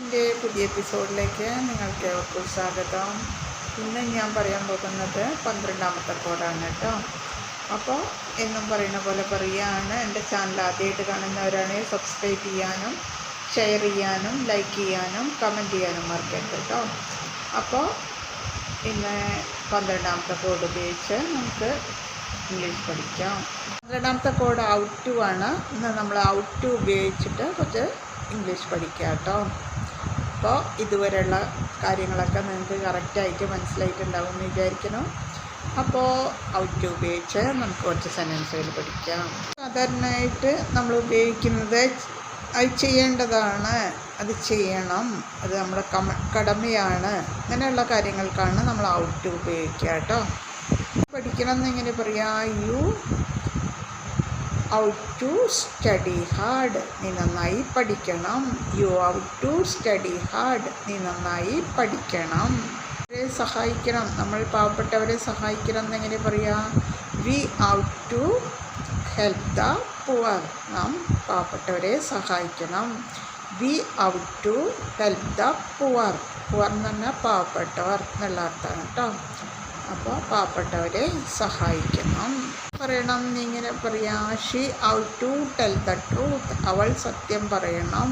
എൻ്റെ പുതിയ എപ്പിസോഡിലേക്ക് നിങ്ങൾക്ക് ഏവർക്കും സ്വാഗതം. ഇന്ന് ഞാൻ പറയാൻ പോകുന്നത് 12ാമത്തെ കോഡാണ് കേട്ടോ. അപ്പോൾ എന്നും പറയുന്ന പോലെ പറയുകയാണ്. എൻ്റെ ചാനൽ ആദ്യമായിട്ട് കാണുന്നവരാണെങ്കിൽ സബ്സ്ക്രൈബ് ചെയ്യാനും ഷെയർ ചെയ്യാനും ലൈക്ക് ചെയ്യാനും കമൻറ്റ് ചെയ്യാനും മറക്കരുത് കേട്ടോ. അപ്പോൾ ഇന്ന് 12ാമത്തെ കോഡ് ഉപയോഗിച്ച് നമുക്ക് ഇംഗ്ലീഷ് പഠിക്കാം. 12ാമത്തെ കോഡ് ഔട്ട് ടു ആണ്. ഇന്ന് നമ്മൾ ഔട്ട് ടു ഉപയോഗിച്ചിട്ട് കുറച്ച് ഇംഗ്ലീഷ് പഠിക്കുക കേട്ടോ. അപ്പോൾ ഇതുവരെയുള്ള കാര്യങ്ങളൊക്കെ നിങ്ങൾക്ക് കറക്റ്റായിട്ട് മനസ്സിലായിട്ടുണ്ടാവും എന്ന് വിചാരിക്കണം. അപ്പോൾ ഔട്ട് ടു ഉപയോഗിച്ച് നമുക്ക് കുറച്ച് സെൻറ്റൻസുകൾ പഠിക്കാം. സാധാരണയായിട്ട് നമ്മൾ ഉപയോഗിക്കുന്നത് അത് ചെയ്യേണ്ടതാണ്, അത് ചെയ്യണം, അത് നമ്മുടെ കടമയാണ്, അങ്ങനെയുള്ള കാര്യങ്ങൾക്കാണ് നമ്മൾ ഔട്ട് ടു ഉപയോഗിക്കുക കേട്ടോ. പഠിക്കണം എന്നിങ്ങനെ പറയാം. You ought to study hard, നീ നന്നായി പഠിക്കണം. You ought to study hard, നീ നന്നായി പഠിക്കണം. അവരെ സഹായിക്കണം, നമ്മൾ പാവപ്പെട്ടവരെ സഹായിക്കണം എന്നെങ്ങനെ പറയാം. We ought to help the poor, നാം പാവപ്പെട്ടവരെ സഹായിക്കണം. We ought to help the poor, poor എന്ന് പറഞ്ഞാൽ പാവപ്പെട്ടവർ എന്നുള്ള അർത്ഥമാണ് കേട്ടോ. അപ്പോൾ പാവപ്പെട്ടവരെ സഹായിക്കണം പറയണം എന്നിങ്ങനെ പറയാം. She ought to tell the truth, അവൾ സത്യം പറയണം.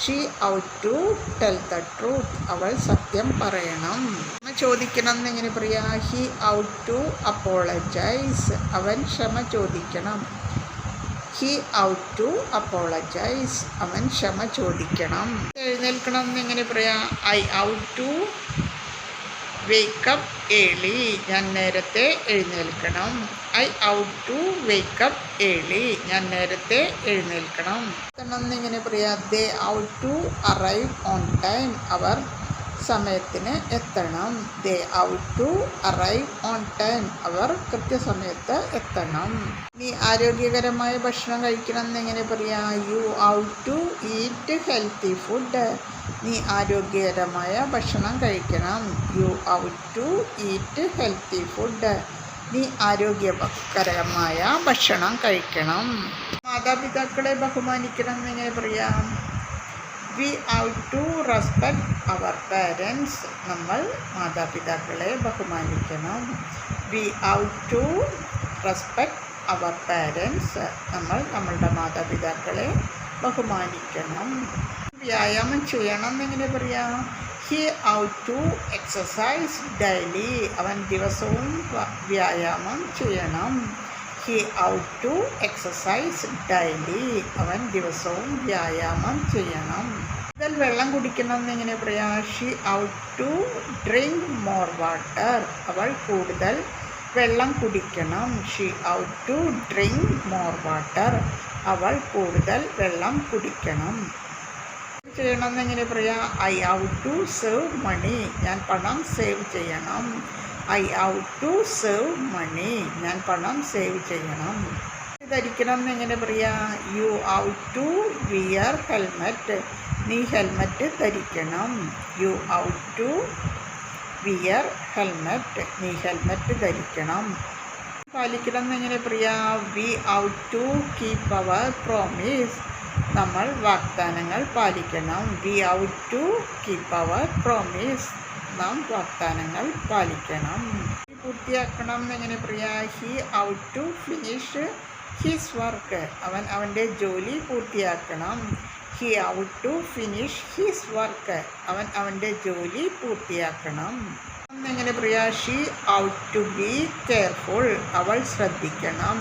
She ought to tell the truth, അവൾ സത്യം പറയണം. ചോദിക്കണം എന്നിങ്ങനെ പറയാം. ഹി ഔട്ട് ടു അപ്പോളജൈസ്, അവൻ ക്ഷമ ചോദിക്കണം. ഹി ഔട്ട് ടു അപ്പോളജൈസ്, അവൻ ക്ഷമ ചോദിക്കണം. എഴുന്നേൽക്കണം എന്നിങ്ങനെ പറയാം. I ought to wake up early, ഞാൻ നേരത്തെ എഴുന്നേൽക്കണം. I ought to wake up early, ഞാൻ നേരത്തെ എഴുന്നേൽക്കണം. എന്നിങ്ങനെ പറയാം. They ought to arrive on time, അവർ സമയത്തിന് എത്തണം. They ought to arrive on time, അവർ കൃത്യസമയത്ത് എത്തണം. നീ ആരോഗ്യകരമായ ഭക്ഷണം കഴിക്കണം എന്നിങ്ങനെ പറയാം. You ought to eat healthy food, നീ ആരോഗ്യകരമായ ഭക്ഷണം കഴിക്കണം. You ought to eat healthy food, നീ ആരോഗ്യകരമായ ഭക്ഷണം കഴിക്കണം. മാതാപിതാക്കളെ ബഹുമാനിക്കണം എന്നിങ്ങനെ പറയാം. We ought to respect our parents, നമ്മൾ മാതാപിതാക്കളെ ബഹുമാനിക്കണം. We ought to respect our parents, നമ്മൾ നമ്മളുടെ മാതാപിതാക്കളെ ബഹുമാനിക്കണം. വ്യായാമം ചെയ്യണം എന്നിങ്ങനെ പറയാം. He ought to exercise daily, അവൻ ദിവസവും വ്യായാമം ചെയ്യണം. He ought to exercise daily, അവൻ ദിവസവും വ്യായാമം ചെയ്യണം. കൂടുതൽ വെള്ളം കുടിക്കണം എന്നിങ്ങനെ പറയാം. She ought to drink more water, അവൾ കൂടുതൽ വെള്ളം കുടിക്കണം. She ought to drink more water, അവൾ കൂടുതൽ വെള്ളം കുടിക്കണം. ചെയ്യണം എന്നിങ്ങനെ പറയാം. I ought to save money, ഞാൻ പണം സേവ് ചെയ്യണം. I ought to save money, ഞാൻ പണം സേവ് ചെയ്യണം. ധരിക്കണം എന്നിങ്ങനെ പറയാം. You ought to wear helmet, നീ ഹെൽമെറ്റ് ധരിക്കണം. You ought to wear helmet, നീ ഹെൽമെറ്റ് ധരിക്കണം. പാലിക്കണം എന്നിങ്ങനെ പറയാം. We ought to keep our promise, നമ്മൾ വാഗ്ദാനങ്ങൾ പാലിക്കണം. We ought to keep our promise, നാം വാഗ്ദാനങ്ങൾ പാലിക്കണം. പൂർത്തിയാക്കണം എന്നിങ്ങനെ പറയാം. He ought to finish his work, അവൻ അവൻ്റെ ജോലി പൂർത്തിയാക്കണം. He ought to finish his work, അവൻ അവൻ്റെ ജോലി പൂർത്തിയാക്കണം എന്നിങ്ങനെ പറയാം. She ought to be careful, അവൾ ശ്രദ്ധിക്കണം.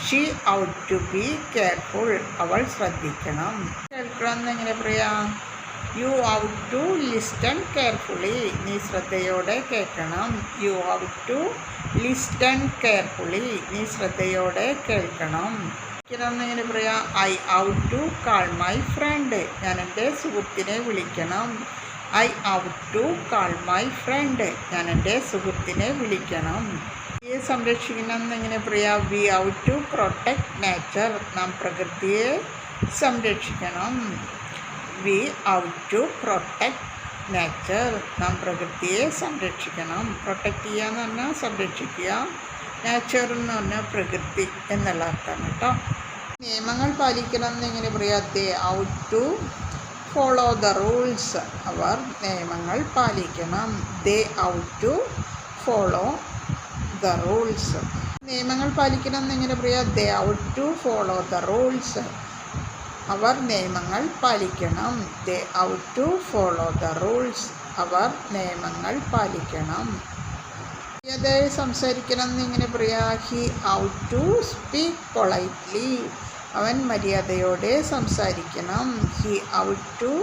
She ought to be careful, അവൾ ശ്രദ്ധിക്കണം. കേൾക്കണം എന്നിങ്ങനെ പറയാം. You ought to listen carefully, നീ ശ്രദ്ധയോടെ കേൾക്കണം. You ought to listen carefully, നീ ശ്രദ്ധയോടെ കേൾക്കണം. എന്നിങ്ങനെ പറയാം. I ought to call my friend, ഞാൻ എൻ്റെ സുഹൃത്തിനെ വിളിക്കണം. I ought to call my friend, ഞാൻ എൻ്റെ സുഹൃത്തിനെ വിളിക്കണം. സംരക്ഷിക്കണം എന്നിങ്ങനെ പറയാം. We ought to protect nature, നാം പ്രകൃതിയെ സംരക്ഷിക്കണം. We ought to protect nature, നാം പ്രകൃതിയെ സംരക്ഷിക്കണം. പ്രൊട്ടക്റ്റ് ചെയ്യുക എന്ന് പറഞ്ഞാൽ സംരക്ഷിക്കുക, നേച്ചർ എന്ന് പറഞ്ഞാൽ പ്രകൃതി എന്നുള്ള അർത്ഥമാണ് കേട്ടോ. നിയമങ്ങൾ പാലിക്കണം എന്നിങ്ങനെ പറയാം. They ought to follow the rules. അവർ നിയമങ്ങൾ പാലിക്കണം. They ought to follow the rules. നിയമങ്ങൾ പാലിക്കണം എന്നിങ്ങനെ പറയാം. They ought to follow the rules. അവർ നിയമങ്ങൾ പാലിക്കണം. They ought to follow the rules. അവർ നിയമങ്ങൾ പാലിക്കണം. മര്യാദയായി സംസാരിക്കണം എന്നിങ്ങനെ പറയാം. He ought to speak politely. അവൻ മര്യാദയോടെ സംസാരിക്കണം. He ought to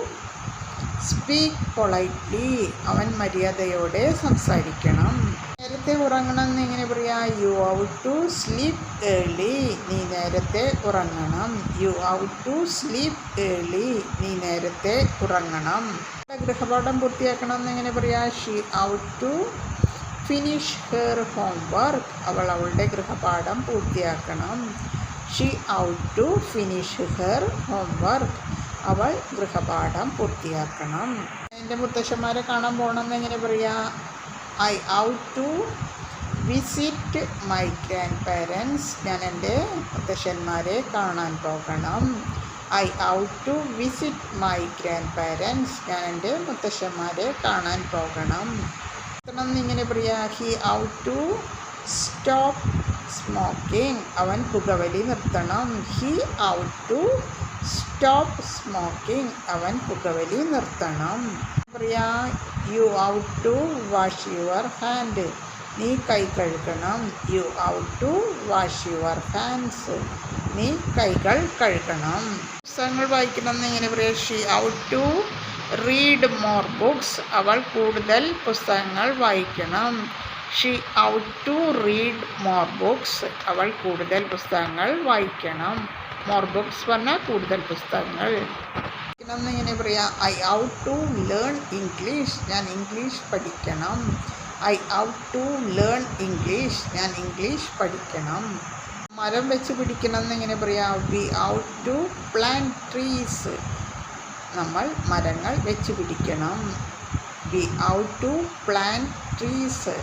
speak politely. അവൻ മര്യാദയോടെ സംസാരിക്കണം. നേരത്തെ ഉറങ്ങണം എന്നിങ്ങനെ പറയാം. You ought to sleep early. നീ നേരത്തെ ഉറങ്ങണം. You ought to sleep early. നീ നേരത്തെ ഉറങ്ങണം. ഗൃഹപാഠം പൂർത്തിയാക്കണം എന്നിങ്ങനെ പറയാം. She ought to finish her homework. അവൾ അവളുടെ ഗൃഹപാഠം പൂർത്തിയാക്കണം. She ought to finish her homework. അവൾ ഗൃഹപാഠം പൂർത്തിയാക്കണം. എൻ്റെ മുത്തശ്ശന്മാരെ കാണാൻ പോകണമെന്ന് എങ്ങനെ പറയാം. I ought to visit my grandparents. ഞാൻ എൻ്റെ മുത്തശ്ശന്മാരെ കാണാൻ പോകണം. I ought to visit my grandparents. ഞാൻ എൻ്റെ മുത്തശ്ശന്മാരെ കാണാൻ പോകണം. എന്നിങ്ങനെ പറയാം. He ought to stop smoking. അവൻ പുകവലി നിർത്തണം. He ought to stop smoking. അവൻ പുകവലി നിർത്തണം. പറയാം. You ought to wash your hand. നീ കൈ കഴുകണം. You ought to wash your hands. നീ കൈകൾ കഴുകണം. പുസ്തകങ്ങൾ വായിക്കണം എന്നിങ്ങനെ പറയാം. She ought to read more books. അവൾ കൂടുതൽ പുസ്തകങ്ങൾ വായിക്കണം. She ought to read more books. അവൾ കൂടുതൽ പുസ്തകങ്ങൾ വായിക്കണം. മോർ ബുക്സ് പറഞ്ഞാൽ കൂടുതൽ പുസ്തകങ്ങൾ. എന്നിങ്ങനെ പറയാം. I ought to learn English. ഞാൻ ഇംഗ്ലീഷ് പഠിക്കണം. I ought to learn English. ഞാൻ ഇംഗ്ലീഷ് പഠിക്കണം. മരം വെച്ച് പിടിക്കണം എന്നിങ്ങനെ പറയാം. We ought to plant trees. നമ്മൾ മരങ്ങൾ വെച്ച് പിടിക്കണം. We ought to plant trees.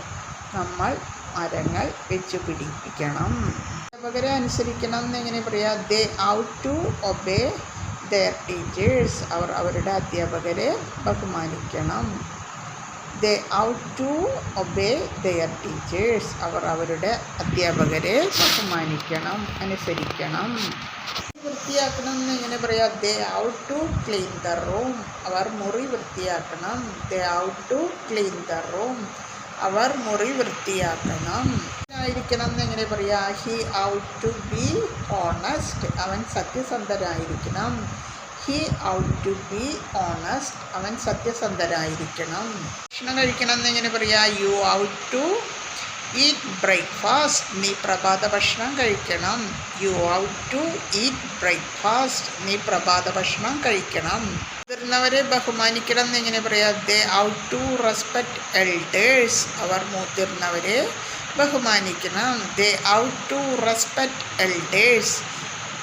നമ്മൾ മരങ്ങൾ വെച്ച് പിടിപ്പിക്കണം. അധ്യാപകരെ അനുസരിക്കണം എന്നിങ്ങനെ പറയാം. They ought to obey their teachers. അവർ അവരുടെ അധ്യാപകരെ ബഹുമാനിക്കണം. They ought to obey their teachers. അവർ അവരുടെ അധ്യാപകരെ ബഹുമാനിക്കണം, അനുസരിക്കണം. വൃത്തിയാക്കണം എന്നിങ്ങനെ പറയാം. They ought to clean the room. അവർ മുറി വൃത്തിയാക്കണം. They ought to clean the room. അവർ മുറി വൃത്തിയാക്കണം. ആയിരിക്കണം എന്നിങ്ങനെ പറയാം. He ought to be honest. അവൻ സത്യസന്ധനായിരിക്കണം. He ought to be honest. അവൻ സത്യസന്ധനായിരിക്കണം. ഭക്ഷണം കഴിക്കണം എന്നിങ്ങനെ പറയാം. You ought to eat breakfast. നീ പ്രഭാത ഭക്ഷണം കഴിക്കണം. You ought to eat breakfast. നീ പ്രഭാത ഭക്ഷണം കഴിക്കണം. മുതിർന്നവരെ ബഹുമാനിക്കണം എന്നിങ്ങനെ പറയാം. They ought to respect elders. അവർ മുതിർന്നവരെ ബഹുമാനിക്കണം. They ought to respect elders.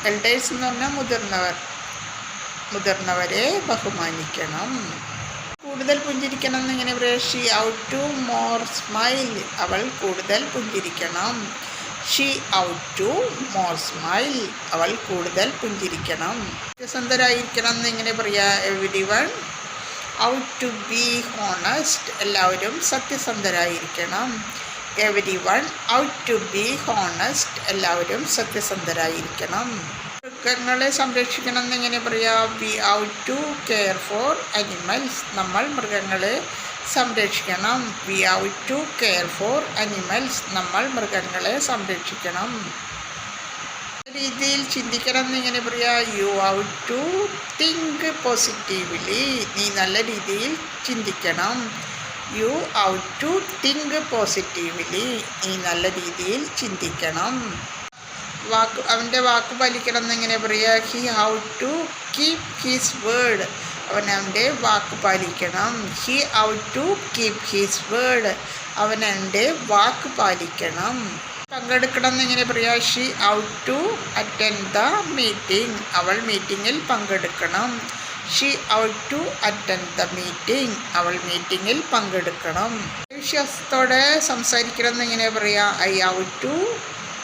Elders എന്ന് പറഞ്ഞാൽ മുതിർന്നവരെ ബഹുമാനിക്കണം. കൂടുതൽ പുഞ്ചിരിക്കണം എന്നിങ്ങനെ പറയാം. She ought to more smile. അവൾ കൂടുതൽ പുഞ്ചിരിക്കണം. She ought to more smile. അവൾ കൂടുതൽ പുഞ്ചിരിക്കണം. സത്യസന്ധരായിരിക്കണം എന്നിങ്ങനെ പറയാം. Everyone ought to be honest. എല്ലാവരും സത്യസന്ധരായിരിക്കണം. Everyone ought to be honest. എല്ലാവരും സത്യസന്ധരായിരിക്കണം. മൃഗങ്ങളെ സംരക്ഷിക്കണം എന്നിങ്ങനെ പറയാം. We ought to care for animals. നമ്മൾ മൃഗങ്ങളെ സംരക്ഷിക്കണം. We ought to care for animals. നമ്മൾ മൃഗങ്ങളെ സംരക്ഷിക്കണം. രീതിയിൽ ചിന്തിക്കണം എന്നിങ്ങനെ പറയാം. You ought to think positively. നീ നല്ല രീതിയിൽ ചിന്തിക്കണം. You ought to think positively. നീ നല്ല രീതിയിൽ ചിന്തിക്കണം. അവൻ്റെ വാക്ക് പാലിക്കണം എന്നിങ്ങനെ പറയുക. He ought to keep his word. അവൻ അവൻ്റെ വാക്ക് പാലിക്കണം. He ought to keep his word. അവൻ അവൻ്റെ വാക്ക് പാലിക്കണം. പങ്കെടുക്കണം എന്നിങ്ങനെ പറയുക. She ought to attend the meeting. അവൾ മീറ്റിങ്ങിൽ പങ്കെടുക്കണം. She ought to attend the meeting. അവൾ മീറ്റിങ്ങിൽ പങ്കെടുക്കണം. വിശ്വാസത്തോടെ സംസാരിക്കണം എന്നിങ്ങനെ പറയുക. I ought to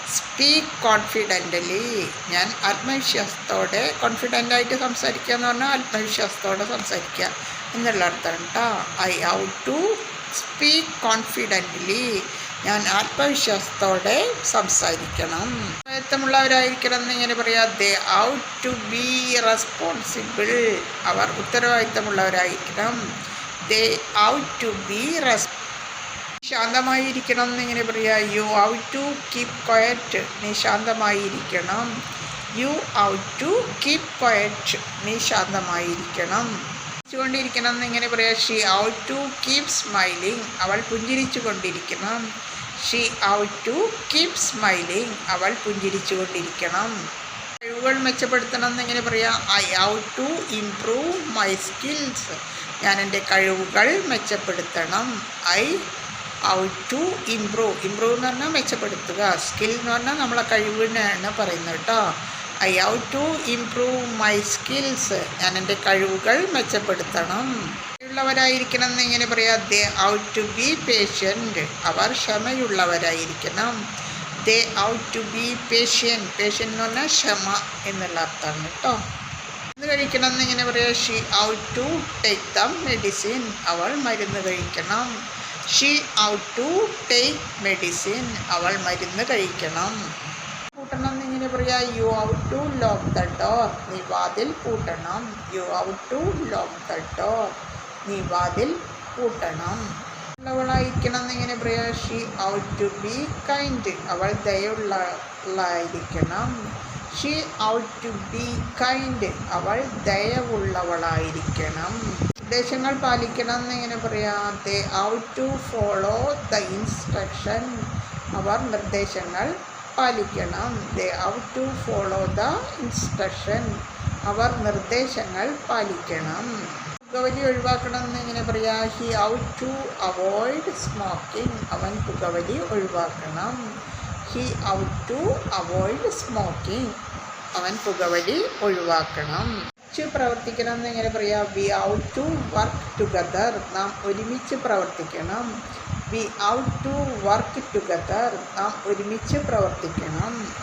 speak confidently. ഞാൻ ആത്മവിശ്വാസത്തോടെ, കോൺഫിഡൻ്റായിട്ട് സംസാരിക്കുക എന്ന് പറഞ്ഞാൽ ആത്മവിശ്വാസത്തോടെ സംസാരിക്കുക എന്നുള്ള അർത്ഥം കേട്ടോ. I have to speak confidently. ഞാൻ ആത്മവിശ്വാസത്തോടെ സംസാരിക്കണം. ഉത്തരവാദിത്തമുള്ളവരായിരിക്കണം എന്നിങ്ങനെ പറയാം. They have to be responsible. അവർ ഉത്തരവാദിത്തമുള്ളവരായിരിക്കണം. ദേ ഹവ് ടു ബി ശാന്തമായിരിക്കണം എന്നിങ്ങനെ പറയാം. You have to keep quiet. നീ ശാന്തമായിരിക്കണം. You have to keep quiet. നീ ശാന്തമായിരിക്കണം. കൊണ്ടിരിക്കണം എന്നിങ്ങനെ പറയാം. She have to keep smiling. അവൾ പുഞ്ചിരിച്ചു കൊണ്ടിരിക്കണം. She have to keep smiling. അവൾ പുഞ്ചിരിച്ചു കൊണ്ടിരിക്കണം. കഴിവുകൾ മെച്ചപ്പെടുത്തണം എന്നിങ്ങനെ പറയാം. I have to improve my skills. ഞാൻ എൻ്റെ കഴിവുകൾ മെച്ചപ്പെടുത്തണം. I have to improve. Improve എന്ന് പറഞ്ഞാൽ മെച്ചപ്പെടുത്തുക. സ്കിൽ എന്ന് പറഞ്ഞാൽ നമ്മളെ കഴിവിനാണ് പറയുന്നത് കേട്ടോ. I have to improve my skills. ഞാൻ എൻ്റെ കഴിവുകൾ മെച്ചപ്പെടുത്തണം. ഉള്ളവരായിരിക്കണം എന്നിങ്ങനെ പറയാം. They have to be patient. അവർ ക്ഷമയുള്ളവരായിരിക്കണം. They have to be patient. Patient എന്ന് പറഞ്ഞാൽ ക്ഷമ എന്നുള്ള അർത്ഥമാണ് കേട്ടോ. മരുന്ന് കഴിക്കണം എന്നിങ്ങനെ പറയാം. She have to take the medicine. അവൾ മരുന്ന് കഴിക്കണം. She have to take medicine. അവൾ മരുന്ന് കഴിക്കണം. പൂട്ടണം എന്നിങ്ങനെ പറയാം. You have to lock the door. നീ വാതിൽ പൂട്ടണം. You have to lock the door. നീ വാതിൽ പൂട്ടണം. ഉള്ളവളായിരിക്കണം എന്നിങ്ങനെ പറയാം. She have to be kind. അവൾ ദയവുള്ളവളായിരിക്കണം. She have to be kind. അവൾ ദയവുള്ളവളായിരിക്കണം. നിർദ്ദേശങ്ങൾ പാലിക്കണം എന്നിങ്ങനെ പറയാം. They have to follow the instruction. അവർ നിർദ്ദേശങ്ങൾ പാലിക്കണം. They have to follow the instruction. അവർ നിർദ്ദേശങ്ങൾ പാലിക്കണം. പുകവലി ഒഴിവാക്കണം എന്നിങ്ങനെ പറയാം. He have to avoid smoking. അവൻ പുകവലി ഒഴിവാക്കണം. He have to avoid smoking. അവൻ പുകവലി ഒഴിവാക്കണം. പ്രവർത്തിക്കണം എന്നിങ്ങനെ പറയാം. We have to work together. നാം ഒരുമിച്ച് പ്രവർത്തിക്കണം. We have to work together. നാം ഒരുമിച്ച് പ്രവർത്തിക്കണം.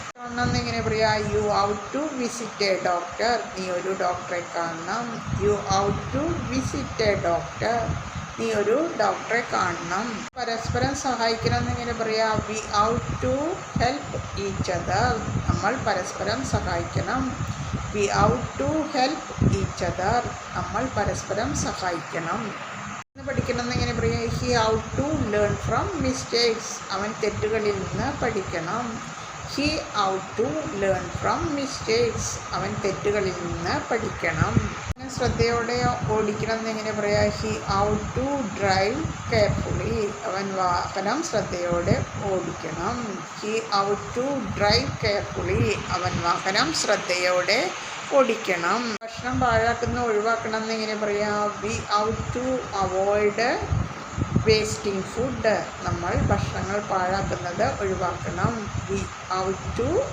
എന്നിങ്ങനെ പറയാം. You have to visit a doctor. നീ ഒരു ഡോക്ടറെ കാണണം. You have to visit a doctor. നീ ഒരു ഡോക്ടറെ കാണണം. പരസ്പരം സഹായിക്കണം എന്നിങ്ങനെ പറയാം. We have to help each other. നമ്മൾ പരസ്പരം സഹായിക്കണം. We have to help each other. നമ്മൾ പരസ്പരം സഹായിക്കണം. പഠിക്കണം എന്നിങ്ങനെ പറയാം. He have to learn from mistakes. അവൻ തെറ്റുകളിൽ നിന്ന് പഠിക്കണം. He have to learn from mistakes. അവൻ തെറ്റുകളിൽ നിന്ന് പഠിക്കണം. ശ്രദ്ധയോടെ ഓടിക്കണം എന്നിങ്ങനെ പറയാം. He have to drive carefully. അവൻ വാഹനം ശ്രദ്ധയോടെ ഓടിക്കണം. He have to drive carefully. അവൻ വാഹനം ശ്രദ്ധയോടെ ഓടിക്കണം. ഭക്ഷണം പാഴാക്കുന്ന ഒഴിവാക്കണം എന്നിങ്ങനെ പറയാം. We have to avoid wasting food. നമ്മൾ ഭക്ഷണങ്ങൾ പാഴാക്കുന്നത് ഒഴിവാക്കണം. We have to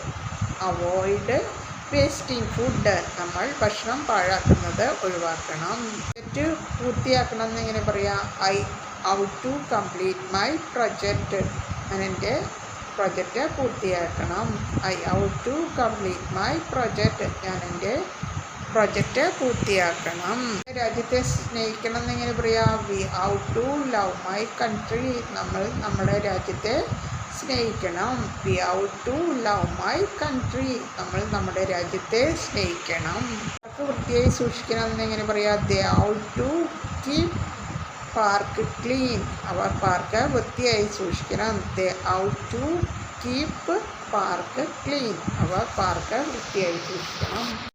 avoid wasting food. നമ്മൾ ഭക്ഷണം പാഴാക്കുന്നത് ഒഴിവാക്കണം. തെറ്റ് പൂർത്തിയാക്കണം എന്നിങ്ങനെ പറയാം. I have to complete my project. ഞാൻ എൻ്റെ പ്രൊജക്റ്റ് പൂർത്തിയാക്കണം. I have to complete my project. ഞാൻ എൻ്റെ പ്രൊജക്റ്റ് പൂർത്തിയാക്കണം. രാജ്യത്തെ സ്നേഹിക്കണം എന്നിങ്ങനെ പറയാം. We have to love my country. നമ്മൾ നമ്മുടെ രാജ്യത്തെ സ്നേഹിക്കണം. We have to love my country. നമ്മൾ നമ്മുടെ രാജ്യത്തെ സ്നേഹിക്കണം. പാർക്ക് വൃത്തിയായി സൂക്ഷിക്കണം എന്നിങ്ങനെ പറയാം. They have to keep park clean. അവർ പാർക്ക് വൃത്തിയായി സൂക്ഷിക്കണം. They have to keep park clean. അവർ പാർക്ക് വൃത്തിയായി സൂക്ഷിക്കണം.